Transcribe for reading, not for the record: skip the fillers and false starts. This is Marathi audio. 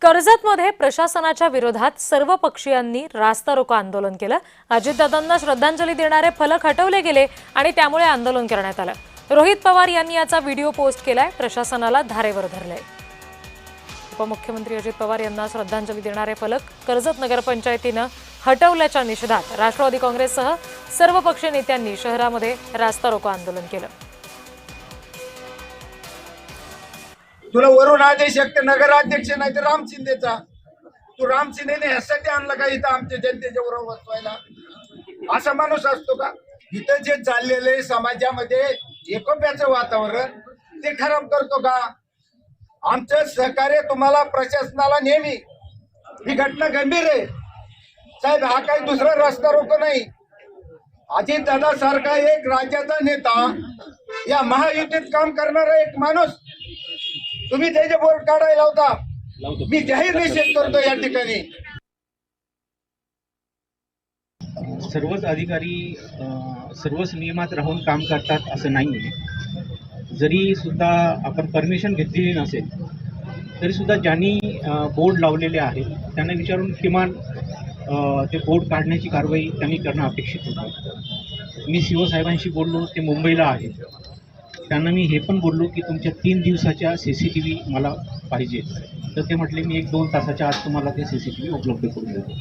कर्जतमध्ये प्रशासनाच्या विरोधात सर्व पक्षीयांनी रास्ता रोको आंदोलन केलं। अजितदादांना श्रद्धांजली देणारे फलक हटवले गेले आणि त्यामुळे आंदोलन करण्यात आलं। रोहित पवार यांनी याचा व्हिडिओ पोस्ट केलाय। प्रशासनाला धारेवर धरलंय। उपमुख्यमंत्री अजित पवार यांना श्रद्धांजली देणारे फलक कर्जत नगरपंचायतीने हटवल्याच्या निषेधात राष्ट्रवादी काँग्रेससह सर्व पक्षीय नेत्यांनी शहरामध्ये रास्ता रोको आंदोलन केलं। तुला वरून आदेश एक नगराध्यक्ष नाही तर राम शिंदेचा, तू राम शिंदेने ह्यासाठी आणला का इथं आमच्या जनतेच्या बरोबर बसवायला? असा माणूस असतो का? इथं जे चाललेले समाजामध्ये एकोप्याचं वातावरण ते खराब करतो का? आमचं सहकार्य तुम्हाला प्रशासनाला नेहमी, ही घटना गंभीर आहे साहेब, हा काही दुसरा रस्ता रोको नाही। अजित दादा सारखा एक राज्याचा नेता, या महायुतीत काम करणारा एक माणूस तुम्ही त्याचे बोर्ड काढायला होता। मी जाहीर निषेध करतो या ठिकाणी। सर्वच अधिकारी सर्वच नियमात राहून काम करतात असं नाही। जरी सुद्धा आपण परमिशन घेतलेली नसेल तरी सुद्धा ज्यांनी बोर्ड लावलेले आहेत त्यांना विचारून किमान ते बोर्ड काढण्याची कारवाई त्यांनी करणं अपेक्षित होतं। मी सीओ साहेबांशी बोललो, ते मुंबईला आहेत। त्यांना मी हे पण बोललो की तुमच्या 3 दिवसाच्या CCTV मला पाहिजे, तर ते म्हटले मी 1-2 तासाच्या आत तुम्हाला ते CCTV उपलब्ध करून देतो।